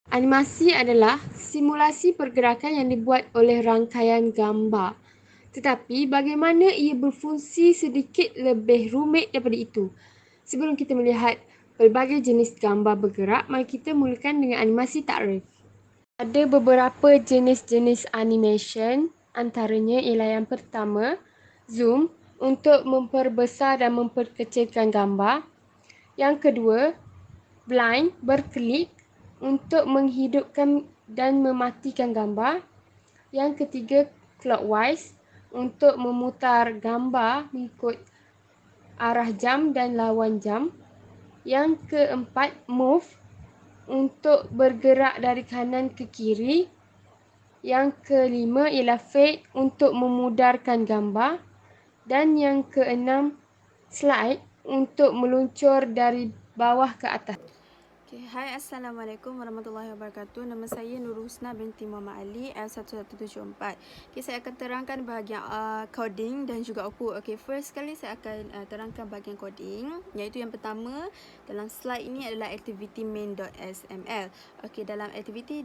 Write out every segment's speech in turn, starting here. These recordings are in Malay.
Animasi adalah simulasi pergerakan yang dibuat oleh rangkaian gambar. Tetapi bagaimana ia berfungsi sedikit lebih rumit daripada itu. Sebelum kita melihat pelbagai jenis gambar bergerak, mari kita mulakan dengan animasi takrif. Ada beberapa jenis-jenis animation, antaranya ialah yang pertama, zoom untuk memperbesar dan memperkecilkan gambar. Yang kedua, blind berkelip untuk menghidupkan dan mematikan gambar. Yang ketiga, clockwise untuk memutar gambar mengikut arah jam dan lawan jam. Yang keempat, move untuk bergerak dari kanan ke kiri. Yang kelima ialah fade untuk memudarkan gambar. Dan yang keenam, slide untuk meluncur dari bawah ke atas. Okay, hai, Assalamualaikum warahmatullahi wabarakatuh. Nama saya Nur Husna binti Muhammad Ali, L1174. Okay, saya akan terangkan bahagian coding dan juga output. Okay, first sekali saya akan terangkan bahagian coding, iaitu yang pertama dalam slide ini adalah activity main.xml. Okay, dalam activity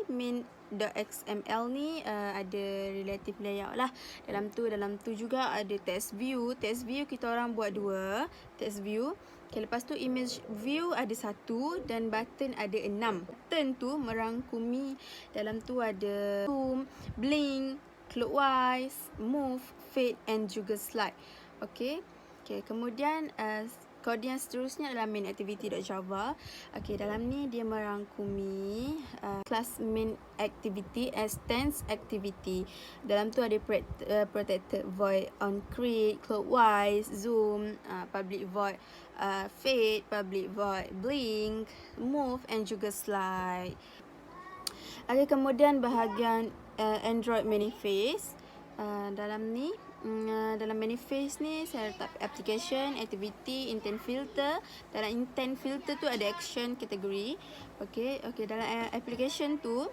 main.xml ni ada relative layout lah. Dalam tu juga ada text view. Text view kita orang buat dua text view. Okay, lepas tu image view ada 1 dan button ada 6. Button tu merangkumi, dalam tu ada zoom, blink, clockwise, move, fade and juga slide. Okay, kemudian kode yang seterusnya adalah main activity.java. Okay, dalam ni dia merangkumi class main activity as tense activity. Dalam tu ada protected void on create, clockwise, zoom, public void fade, public void blink, move and juga slide. Okay, kemudian bahagian Android manifest. Dalam ni dalam manifest ni saya letak application, activity, intent filter. Dalam intent filter tu ada action kategori. Okay, dalam application tu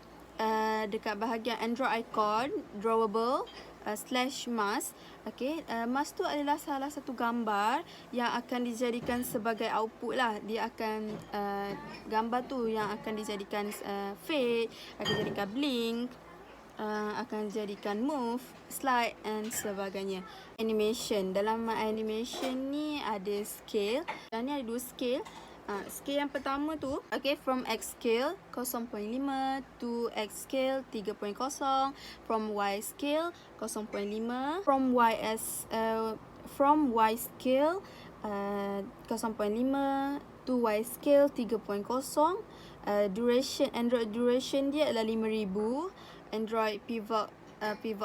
dekat bahagian Android icon drawable slash mask. Okay, mask tu adalah salah satu gambar yang akan dijadikan sebagai output lah. Dia akan gambar tu yang akan dijadikan fade, akan dijadikan blink, akan jadikan move, slide and sebagainya. Animation. Dalam animation ni ada scale. Dan ni ada dua scale. Scale yang pertama tu, okay, from X scale 0.5 to X scale 3.0, from Y scale 0.5, from Y scale 0.5 to Y scale 3.0. Duration, Android duration dia adalah 5000. Android pivot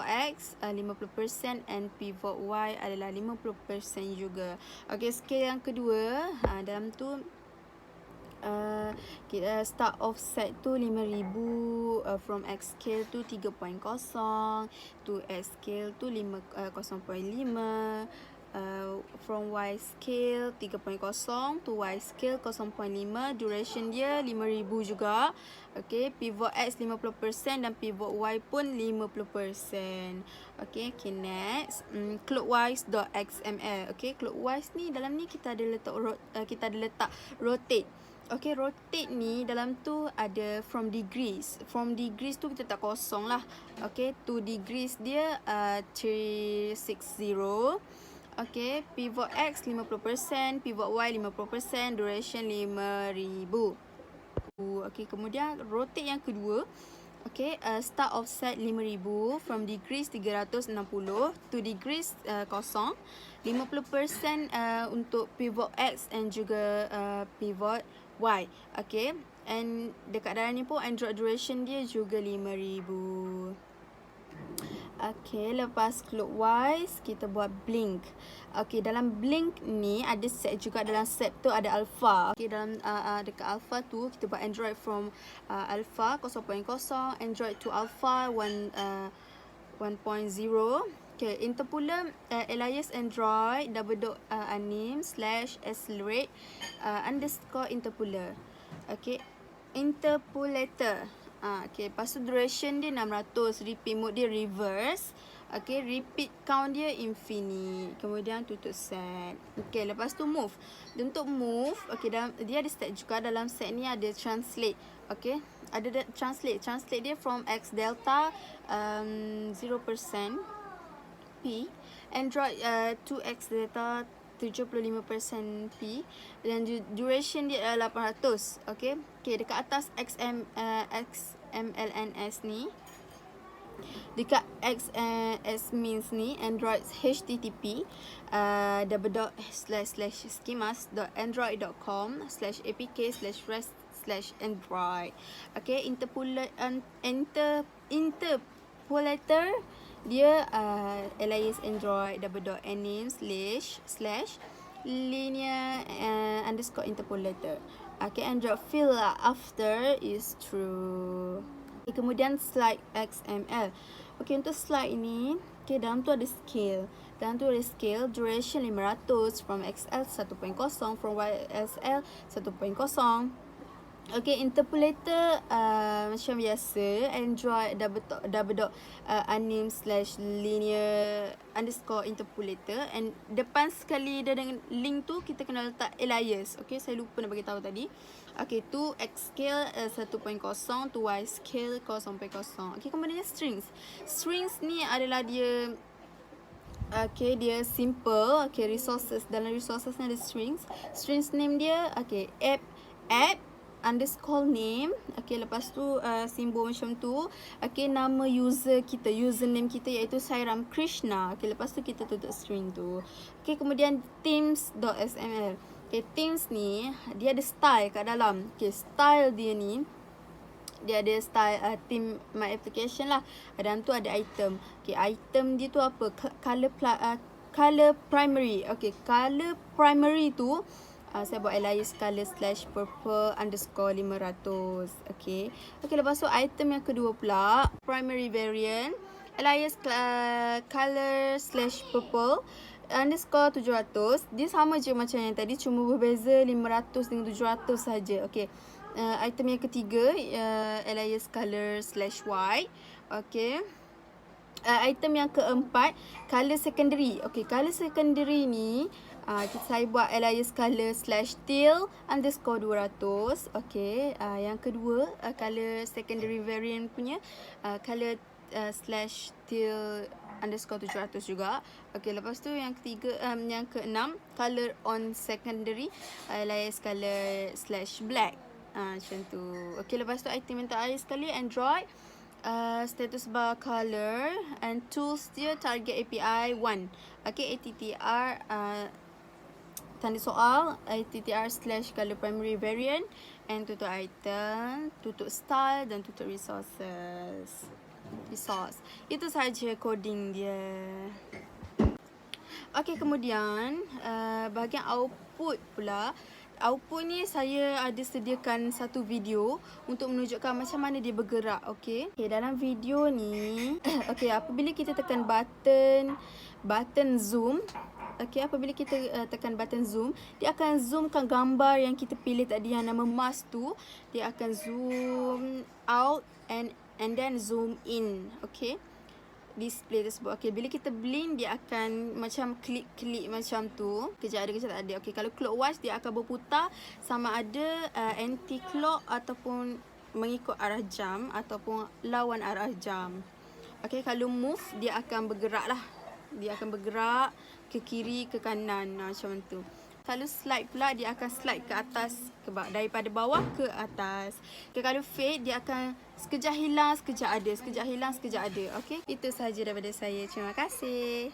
X 50% and pivot Y adalah 50% juga. Okay, scale yang kedua, dalam tu kita start offset tu 5000, from X scale tu 3.0 to X scale tu 0.5, from Y scale 3.0 to Y scale 0.5. Duration dia 5000 juga. Okay, pivot X 50% dan pivot Y pun 50%. Okay, next, clockwise.xml. Okay, clockwise ni dalam ni kita ada letak rotate. Okay, rotate ni dalam tu ada from degrees. From degrees tu kita tak kosong lah. Okay, 2 degrees dia 360. Okay, pivot X 50%, pivot Y 50%, duration 5000. Okay, kemudian rotate yang kedua. Okay, start offset 5000, from degrees 360 to degrees kosong. 50% untuk pivot X and juga pivot Y. Okay, and dekat dalam ni pun Android duration dia juga 5000. Okay, lepas clockwise kita buat blink. Okay, dalam blink ni ada set juga. Dalam set tu ada alpha. Okay, dalam dekat alpha tu kita buat Android from alpha 0.0, Android to alpha 1.0. Okay, interpolar alias Android /anim /accelerate _interpolar. Okay, interpolator. Okay, lepas tu duration dia 600, repeat mode dia reverse. Okay, repeat count dia infinite. Kemudian tutup set. Okay, lepas tu move. Untuk move, okay, dia ada set juga. Dalam set ni ada translate. Okay, ada translate. Translate dia from X delta 0% P. Android 2X delta 75% P. Dan duration dia adalah 800. Okay, dekat atas XMLNS ni, dekat XS means ni Android HTTP //schemas.android.com/apk/rest/android. Okay, interpolator dia alias android //name/linear _interpolator. Okay, android fill after is true. Kemudian slide XML. Okay, untuk slide ini, okay, dalam tu ada scale. Dalam tu ada scale, duration 500 from XL 1.0, from YSL 1.0. Okay, interpolator macam biasa, Android //name/linear _interpolator. And depan sekali dia dengan link tu, kita kena letak alias. Okay, saya lupa nak bagi tahu tadi. Okay, to X scale 1.0, to Y scale 0.0. Okay, kemudian strings. Strings ni adalah dia, okay, dia simple. Okay, resources. Dalam resources ni ada strings. Strings name dia, okay, app underscore name. Okay, lepas tu simbol macam tu. Okay, nama user kita, username kita iaitu Sairam Krishna. Okay, lepas tu kita tutup string tu. Okay, kemudian themes.sml. Okay, themes ni dia ada style kat dalam. Okay, style dia ni, dia ada style theme my application lah. Dalam tu ada item. Okay, item dia tu apa? Color primary. Okay, color primary tu saya buat alias color /purple _500. Okay. Okay, lepas tu item yang kedua pula, primary variant alias color /purple _700. Dia sama je macam yang tadi, cuma berbeza 500 dengan 700 saja. Okay. Item yang ketiga alias color /white. Okay. Item yang keempat, color secondary. Okay, color secondary ni saya buat alias color /teal _200. Okay, yang kedua color secondary variant punya color /teal _700 juga. Okay, lepas tu yang ketiga, yang keenam, color on secondary alias color /black. Macam tu. Okay, lepas tu item yang terakhir sekali, Android status bar color and tools dia target API 1. Okay, ATTR tanda soal, ATTR /color primary variant, and tutup item, tutup style dan tutup resource. Itu sahaja coding dia. Okay, kemudian bahagian output pula. Output ni saya ada sediakan satu video untuk menunjukkan macam mana dia bergerak. Okay, dalam video ni okay, apabila kita tekan button zoom. Okay, apabila kita tekan button zoom, dia akan zoomkan gambar yang kita pilih tadi yang nama mask tu. Dia akan zoom out and then zoom in. Okay, display tersebut. Okay, bila kita blink, dia akan macam klik-klik macam tu. Kejap ada, kejap tak ada. Okay, kalau clockwise dia akan berputar sama ada anti-clock ataupun mengikut arah jam ataupun lawan arah jam. Okay, kalau move dia akan bergerak lah. Dia akan bergerak ke kiri, ke kanan, macam tu. Kalau slide pula, dia akan slide ke atas, daripada bawah ke atas. Okay, kalau fade, dia akan sekejap hilang, sekejap ada. Sekejap hilang, sekejap ada. Okay, itu sahaja daripada saya. Terima kasih.